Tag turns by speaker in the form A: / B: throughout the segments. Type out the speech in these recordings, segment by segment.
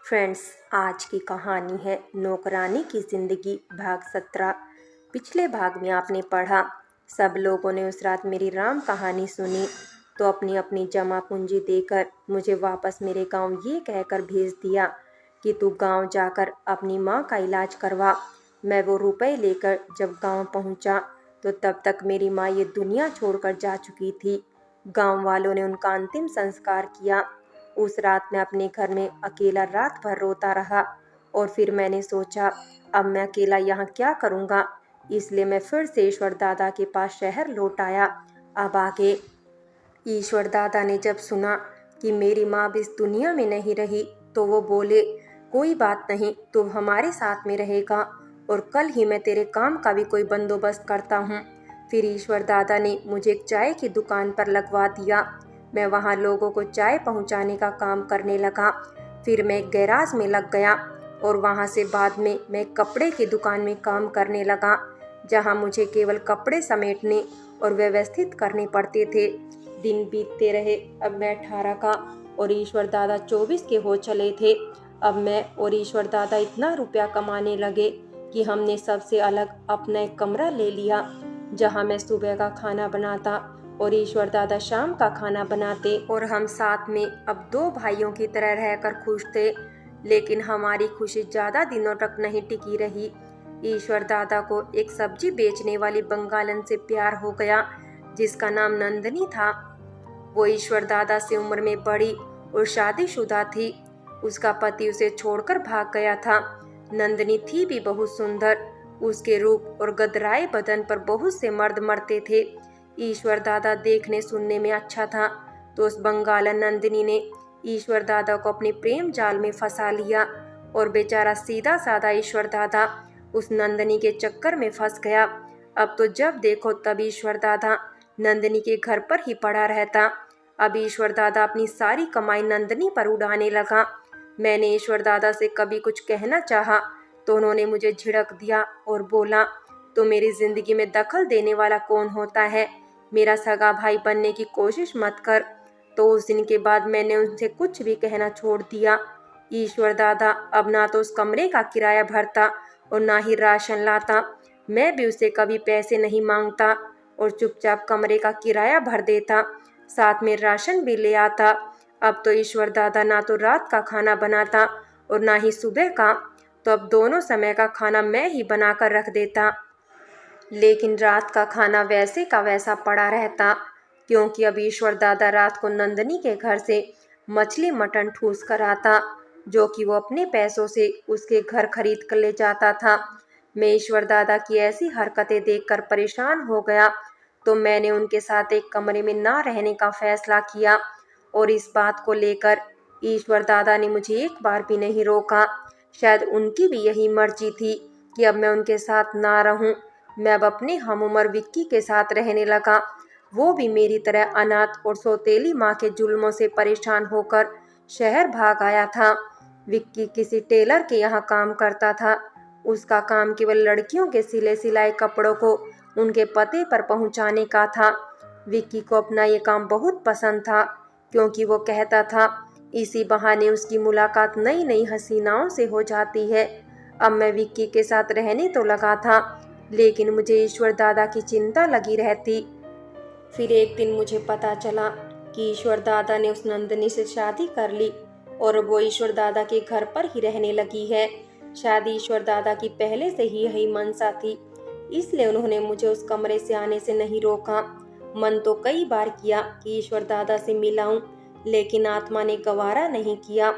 A: Friends, आज की कहानी है नौकरानी की ज़िंदगी भाग 17। पिछले भाग में आपने पढ़ा, सब लोगों ने उस रात मेरी राम कहानी सुनी तो अपनी अपनी जमा पूंजी देकर मुझे वापस मेरे गांव ये कहकर भेज दिया कि तू गांव जाकर अपनी माँ का इलाज करवा। मैं वो रुपए लेकर जब गांव पहुंचा तो तब तक मेरी माँ ये दुनिया छोड़कर जा चुकी थी। गांव वालों ने उनका अंतिम संस्कार किया। उस रात मैं अपने घर में अकेला रात भर रोता रहा और फिर मैंने सोचा अब मैं अकेला यहाँ क्या करूँगा, इसलिए मैं फिर से ईश्वर दादा के पास शहर लौट आया। अब आगे ईश्वर दादा ने जब सुना कि मेरी माँ अब इस दुनिया में नहीं रही तो वो बोले, कोई बात नहीं, तू हमारे साथ में रहेगा और कल ही मैं तेरे काम का भी कोई बंदोबस्त करता हूँ। फिर ईश्वर दादा ने मुझे एक चाय की दुकान पर लगवा दिया। मैं वहाँ लोगों को चाय पहुँचाने का काम करने लगा। फिर मैं एक गैराज में लग गया और वहाँ से बाद में मैं कपड़े की दुकान में काम करने लगा, जहाँ मुझे केवल कपड़े समेटने और व्यवस्थित करने पड़ते थे। दिन बीतते रहे। अब मैं 18 का और ईश्वर दादा 24 के हो चले थे। अब मैं और ईश्वर दादा इतना रुपया कमाने लगे कि हमने सबसे अलग अपना एक कमरा ले लिया, जहां मैं सुबह का खाना बनाता और ईश्वर दादा शाम का खाना बनाते और हम साथ में अब दो भाइयों की तरह रहकर खुश थे। लेकिन हमारी खुशी ज्यादा दिनों तक नहीं टिकी रही। ईश्वर दादा को एक सब्जी बेचने वाली बंगालन से प्यार हो गया, जिसका नाम नंदनी था। वो ईश्वर दादा से उम्र में बड़ी और शादीशुदा थी। उसका पति उसे छोड़कर भाग गया था। नंदनी थी भी बहुत सुंदर। उसके रूप और गदराए बदन पर बहुत से मर्द मरते थे। ईश्वर दादा देखने सुनने में अच्छा था, तो उस बंगालन नंदिनी ने ईश्वर दादा को अपने प्रेम जाल में फंसा लिया और बेचारा सीधा साधा ईश्वर दादा उस नंदिनी के चक्कर में फंस गया। अब तो जब देखो तब ईश्वर दादा नंदिनी के घर पर ही पड़ा रहता। अब ईश्वर दादा अपनी सारी कमाई नंदिनी पर उड़ाने लगा। मैंने ईश्वर दादा से कभी कुछ कहना चाहा तो उन्होंने मुझे झिड़क दिया और बोला, तो मेरी जिंदगी में दखल देने वाला कौन होता है, मेरा सगा भाई बनने की कोशिश मत कर। तो उस दिन के बाद मैंने उनसे कुछ भी कहना छोड़ दिया। ईश्वर दादा अब ना तो उस कमरे का किराया भरता और ना ही राशन लाता। मैं भी उसे कभी पैसे नहीं मांगता और चुपचाप कमरे का किराया भर देता, साथ में राशन भी ले आता। अब तो ईश्वर दादा ना तो रात का खाना बनाता और ना ही सुबह का, तो अब दोनों समय का खाना मैं ही बनाकर रख देता। लेकिन रात का खाना वैसे का वैसा पड़ा रहता, क्योंकि अब ईश्वर दादा रात को नंदनी के घर से मछली मटन ठूस कर आता, जो कि वो अपने पैसों से उसके घर खरीद कर ले जाता था। मैं ईश्वर दादा की ऐसी हरकतें देखकर परेशान हो गया, तो मैंने उनके साथ एक कमरे में ना रहने का फैसला किया और इस बात को लेकर ईश्वर दादा ने मुझे एक बार भी नहीं रोका। शायद उनकी भी यही मर्जी थी कि अब मैं उनके साथ ना रहूं। मैं अब अपने हम उम्र विक्की के साथ रहने लगा। वो भी मेरी तरह अनाथ और सौतेली माँ के जुल्मों से परेशान होकर शहर भाग आया था। विक्की किसी टेलर के यहाँ काम करता था। उसका काम केवल लड़कियों के सिले सिलाए कपड़ों को उनके पते पर पहुंचाने का था। विक्की को अपना ये काम बहुत पसंद था, क्योंकि वो कहता था इसी बहाने उसकी मुलाकात नई नई हसीनाओं से हो जाती है। अब मैं विक्की के साथ रहने तो लगा था, लेकिन मुझे ईश्वर दादा की चिंता लगी रहती। फिर एक दिन मुझे पता चला कि ईश्वर दादा ने उस नंदिनी से शादी कर ली और वो ईश्वर दादा के घर पर ही रहने लगी है। शायद ईश्वर दादा की पहले से ही यही मंशा थी, इसलिए उन्होंने मुझे उस कमरे से आने से नहीं रोका। मन तो कई बार किया कि ईश्वर दादा से मिलाऊं, लेकिन आत्मा ने गवारा नहीं किया।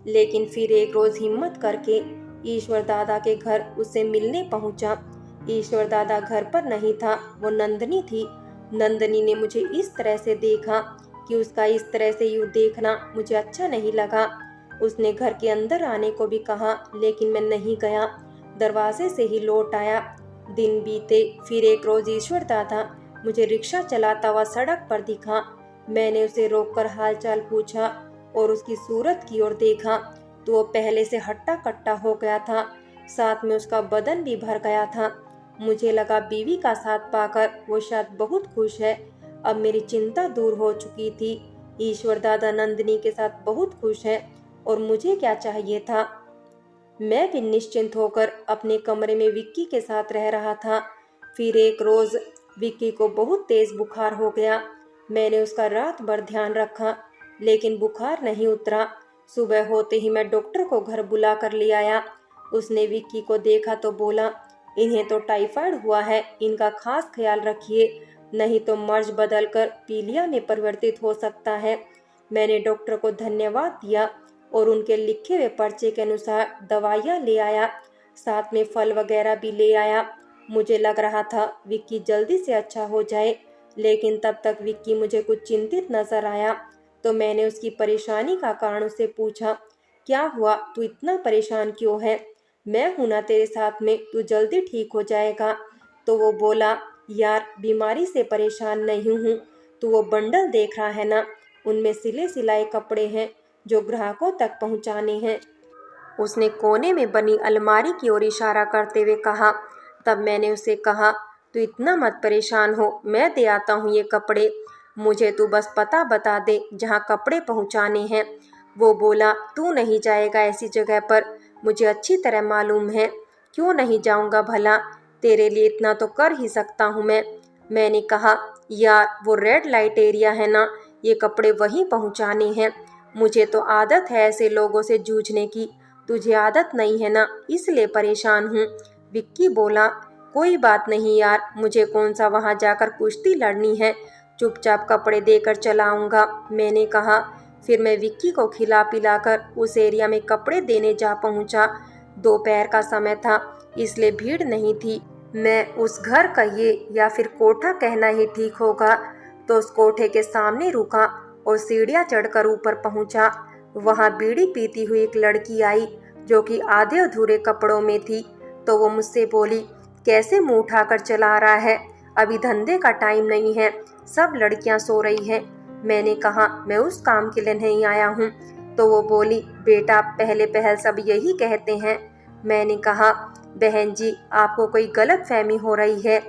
A: लेकिन फिर एक रोज हिम्मत करके ईश्वर दादा के घर उससे मिलने पहुंचा। ईश्वर दादा घर पर नहीं था, वो नंदनी थी। नंदनी ने मुझे इस तरह से देखा कि उसका इस तरह से यूं देखना मुझे अच्छा नहीं लगा। उसने घर के अंदर आने को भी कहा, लेकिन मैं नहीं गया, दरवाजे से ही लौट आया। दिन बीते। फिर एक रोज ईश्वर दादा मुझे रिक्शा चलाता हुआ सड़क पर दिखा। मैंने उसे रोककर हालचाल पूछा और उसकी सूरत की ओर देखा तो वो पहले से हट्टा कट्टा हो गया था, साथ में उसका बदन भी भर गया था। मुझे लगा बीवी का साथ पाकर वो शायद बहुत खुश है। अब मेरी चिंता दूर हो चुकी थी। ईश्वर दादा नंदिनी के साथ बहुत खुश है और मुझे क्या चाहिए था। मैं भी निश्चिंत होकर अपने कमरे में विक्की के साथ रह रहा था। फिर एक रोज विक्की को बहुत तेज बुखार हो गया। मैंने उसका रात भर ध्यान रखा, लेकिन बुखार नहीं उतरा। सुबह होते ही मैं डॉक्टर को घर बुला कर ले आया। उसने विक्की को देखा तो बोला, इन्हें तो टाइफाइड हुआ है, इनका खास ख्याल रखिए, नहीं तो मर्ज बदलकर पीलिया में परिवर्तित हो सकता है। मैंने डॉक्टर को धन्यवाद दिया और उनके लिखे हुए पर्चे के अनुसार दवाइयाँ ले आया। साथ में फल वगैरह भी ले आया। मुझे लग रहा था विक्की जल्दी से अच्छा हो जाए, लेकिन तब तक विक्की मुझे कुछ चिंतित नजर आया। तो मैंने उसकी परेशानी का कारण उससे पूछा, क्या हुआ, तू इतना परेशान क्यों है? मैं हूं ना तेरे साथ में, तू जल्दी ठीक हो जाएगा। तो वो बोला, यार बीमारी से परेशान नहीं हूँ, तू वो बंडल देख रहा है ना, उनमें सिले सिलाए कपड़े हैं जो ग्राहकों तक पहुंचाने हैं। उसने कोने में बनी अलमारी की ओर इशारा करते हुए कहा। तब मैंने उसे कहा, तू इतना मत परेशान हो, मैं दे आता हूँ ये कपड़े, मुझे तू बस पता बता दे जहाँ कपड़े पहुँचाने हैं। वो बोला, तू नहीं जाएगा ऐसी जगह पर, मुझे अच्छी तरह मालूम है। क्यों नहीं जाऊँगा भला, तेरे लिए इतना तो कर ही सकता हूँ मैं। मैंने कहा, यार वो रेड लाइट एरिया है ना, ये कपड़े वहीं पहुँचाने हैं। मुझे तो आदत है ऐसे लोगों से जूझने की, तुझे आदत नहीं है ना, इसलिए परेशान हूँ। विक्की बोला, कोई बात नहीं यार, मुझे कौन सा वहाँ जाकर कुश्ती लड़नी है, चुपचाप कपड़े देकर चला आऊँगा। मैंने कहा। फिर मैं विक्की को खिला पिलाकर उस एरिया में कपड़े देने जा पहुँचा। दोपहर का समय था, इसलिए भीड़ नहीं थी। मैं उस घर कहिए या फिर कोठा कहना ही ठीक होगा, तो उस कोठे के सामने रुका और सीढ़ियाँ चढ़कर ऊपर पहुँचा। वहाँ बीड़ी पीती हुई एक लड़की आई जो कि आधे अधूरे कपड़ों में थी। तो वो मुझसे बोली, कैसे मुंह उठाकर चला रहा है, अभी धंधे का टाइम नहीं है, सब लड़कियां सो रही हैं। मैंने कहा, मैं उस काम के लिए नहीं आया हूँ। तो वो बोली, बेटा पहले पहल सब यही कहते हैं। मैंने कहा, बहन जी आपको कोई गलत फहमी हो रही है।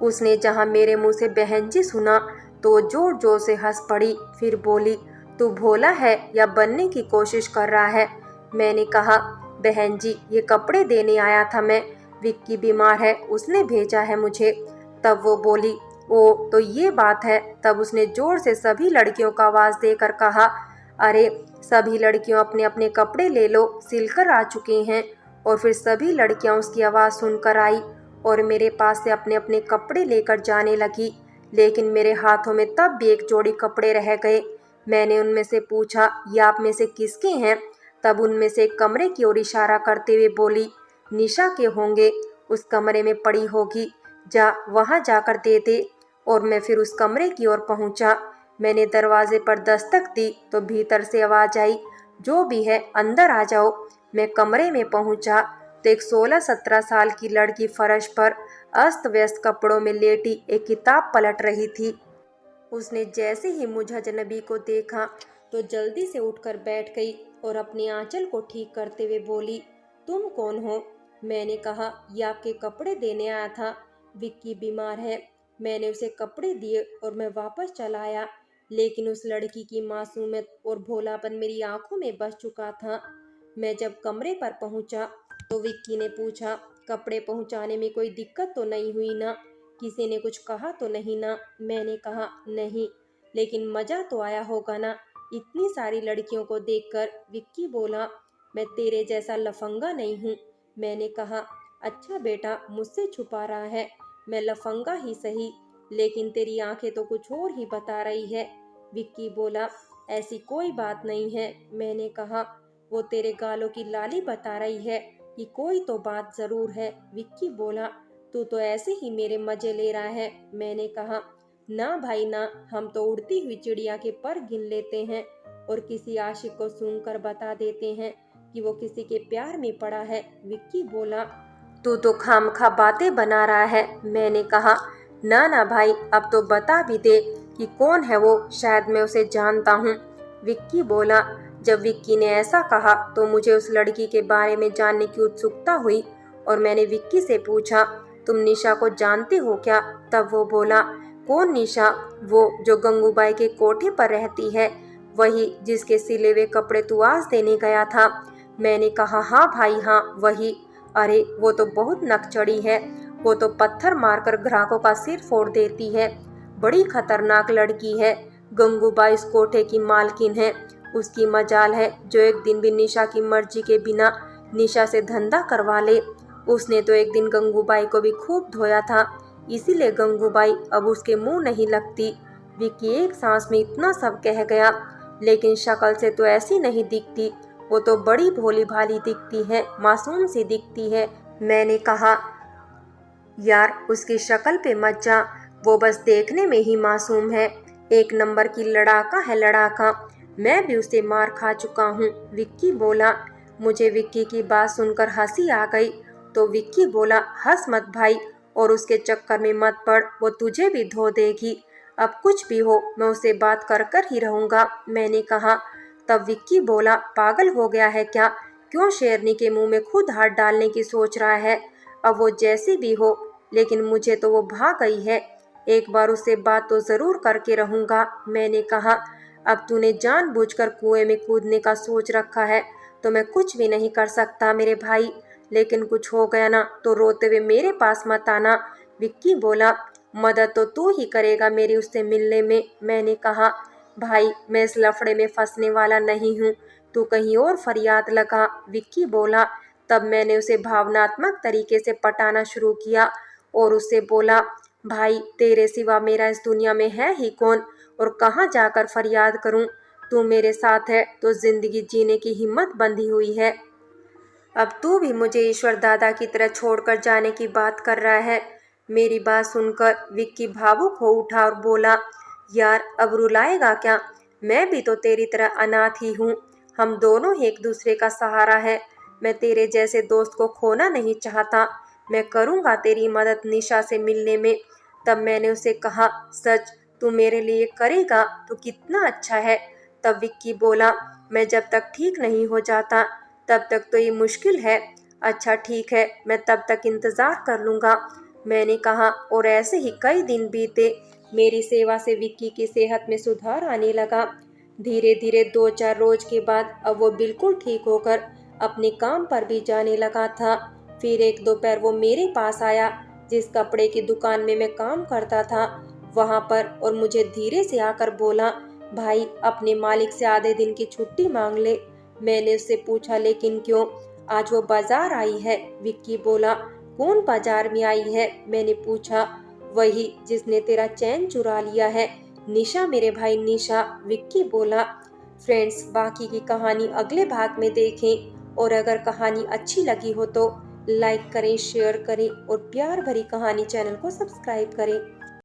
A: उसने जहाँ मेरे मुंह से बहन जी सुना तो जोर जोर से हंस पड़ी। फिर बोली, तू भोला है या बनने की कोशिश कर रहा है? मैंने कहा, बहन जी ये कपड़े देने आया था मैं, विक्की बीमार है, उसने भेजा है मुझे। तब वो बोली, ओ तो ये बात है। तब उसने जोर से सभी लड़कियों का आवाज़ देकर कहा, अरे सभी लड़कियों अपने अपने कपड़े ले लो, सिलकर आ चुके हैं। और फिर सभी लड़कियां उसकी आवाज़ सुनकर आई और मेरे पास से अपने अपने कपड़े लेकर जाने लगी, लेकिन मेरे हाथों में तब भी एक जोड़ी कपड़े रह गए। मैंने उनमें से पूछा, ये आप में से किसके हैं? तब उनमें से एक कमरे की ओर इशारा करते हुए बोली, निशा के होंगे, उस कमरे में पड़ी होगी, जा वहाँ जाकर दे दे। और मैं फिर उस कमरे की ओर पहुँचा। मैंने दरवाजे पर दस्तक दी तो भीतर से आवाज़ आई, जो भी है अंदर आ जाओ। मैं कमरे में पहुँचा तो एक 16-17 साल की लड़की फर्श पर अस्त व्यस्त कपड़ों में लेटी एक किताब पलट रही थी। उसने जैसे ही मुझ अजनबी को देखा तो जल्दी से उठकर बैठ गई और अपने आंचल को ठीक करते हुए बोली, तुम कौन हो? मैंने कहा, ये आपके कपड़े देने आया था, विक्की बीमार है। मैंने उसे कपड़े दिए और मैं वापस चला आया, लेकिन उस लड़की की मासूमियत और भोलापन मेरी आंखों में बस चुका था। मैं जब कमरे पर पहुंचा तो विक्की ने पूछा, कपड़े पहुंचाने में कोई दिक्कत तो नहीं हुई ना? किसी ने कुछ कहा तो नहीं ना? मैंने कहा, नहीं, लेकिन मज़ा तो आया होगा ना इतनी सारी लड़कियों को देखकर। विक्की बोला, मैं तेरे जैसा लफंगा नहीं हूँ। मैंने कहा, अच्छा बेटा मुझसे छुपा रहा है, मैं लफंगा ही सही, लेकिन तेरी आंखें तो कुछ और ही बता रही है। विक्की बोला, ऐसी कोई बात नहीं है। मैंने कहा, वो तेरे गालों की लाली बता रही है कि कोई तो बात ज़रूर है। विक्की बोला, तू तो ऐसे ही मेरे मज़े ले रहा है। मैंने कहा, ना भाई ना, हम तो उड़ती हुई चिड़िया के पर गिन लेते हैं और किसी आशिक को सूंघकर बता देते हैं कि वो किसी के प्यार में पड़ा है। विक्की बोला, तू तो खामखा बातें बना रहा है। मैंने कहा, ना ना भाई, अब तो बता भी दे कि कौन है वो, शायद मैं उसे जानता हूँ। विक्की बोला। जब विक्की ने ऐसा कहा तो मुझे उस लड़की के बारे में जानने की उत्सुकता हुई और मैंने विक्की से पूछा, तुम निशा को जानते हो क्या? तब वो बोला, कौन निशा? वो जो गंगूबाई के कोठे पर रहती है, वही जिसके सिले हुए कपड़े तू आज देने गया था। मैंने कहा हाँ भाई हाँ वही। अरे वो तो बहुत नकचड़ी है, वो तो पत्थर मारकर ग्राहकों का सिर फोड़ देती है, बड़ी खतरनाक लड़की है। गंगूबाई इस कोठे की मालकिन है, उसकी मजाल है जो एक दिन भी निशा की मर्जी के बिना निशा से धंधा करवा ले। उसने तो एक दिन गंगूबाई को भी खूब धोया था, इसीलिए गंगूबाई अब उसके मुंह नहीं लगती। विक्की एक सांस में इतना सब कह गया, लेकिन शक्ल से तो ऐसी नहीं दिखती, वो तो बड़ी भोली भाली दिखती है, मासूम सी दिखती है। मैंने कहा यार उसकी शक्ल पे मत जा, वो बस देखने में ही मासूम है, एक नंबर की लड़ाका है लड़ाका। मैं भी उसे मार खा चुका हूँ, विक्की बोला। मुझे विक्की की बात सुनकर हंसी आ गई, तो विक्की बोला हंस मत भाई और उसके चक्कर में मत पड़, वो तुझे भी धो देगी। अब कुछ भी हो मैं उससे बात कर कर ही रहूँगा, मैंने कहा। तब विक्की बोला पागल हो गया है क्या, क्यों शेरनी के मुंह में खुद हाथ डालने की सोच रहा है। अब वो जैसी भी हो, लेकिन मुझे तो वो भाग गई है, एक बार उससे बात तो जरूर करके रहूँगा, मैंने कहा। अब तूने जानबूझकर कुएं में कूदने का सोच रखा है तो मैं कुछ भी नहीं कर सकता मेरे भाई, लेकिन कुछ हो गया ना तो रोते हुए मेरे पास मत आना, विक्की बोला। मदद तो तू ही करेगा मेरी उससे मिलने में, मैंने कहा। भाई मैं इस लफड़े में फंसने वाला नहीं हूँ, तू कहीं और फरियाद लगा, विक्की बोला। तब मैंने उसे भावनात्मक तरीके से पटाना शुरू किया और उससे बोला भाई तेरे सिवा मेरा इस दुनिया में है ही कौन और कहाँ जाकर फरियाद करूं, तू मेरे साथ है तो जिंदगी जीने की हिम्मत बंधी हुई है। अब तू भी मुझे ईश्वर दादा की तरह छोड़कर जाने की बात कर रहा है। मेरी बात सुनकर विक्की भावुक हो उठा और बोला यार अब रुलाएगा क्या, मैं भी तो तेरी तरह अनाथ ही हूँ, हम दोनों ही एक दूसरे का सहारा है। मैं तेरे जैसे दोस्त को खोना नहीं चाहता, मैं करूँगा तेरी मदद निशा से मिलने में। तब मैंने उसे कहा सच तू मेरे लिए करेगा तो कितना अच्छा है। तब विक्की बोला मैं जब तक ठीक नहीं हो जाता तब तक तो ये मुश्किल है। अच्छा ठीक है मैं तब तक इंतज़ार कर लूँगा, मैंने कहा। और ऐसे ही कई दिन बीते, मेरी सेवा से विक्की की सेहत में सुधार आने लगा। धीरे धीरे 2-4 रोज के बाद अब वो बिल्कुल ठीक होकर अपने काम पर भी जाने लगा था। फिर एक दोपहर वो मेरे पास आया जिस कपड़े की दुकान में मैं काम करता था वहाँ पर, और मुझे धीरे से आकर बोला भाई अपने मालिक से आधे दिन की छुट्टी मांग ले। मैंने उससे पूछा लेकिन क्यों, आज वो बाजार आई है, विक्की बोला। कौन बाजार में आई है, मैंने पूछा। वही जिसने तेरा चैन चुरा लिया है, निशा मेरे भाई निशा, विक्की बोला। फ्रेंड्स बाकी की कहानी अगले भाग में देखें, और अगर कहानी अच्छी लगी हो तो लाइक करें, शेयर करें और प्यार भरी कहानी चैनल को सब्सक्राइब करें।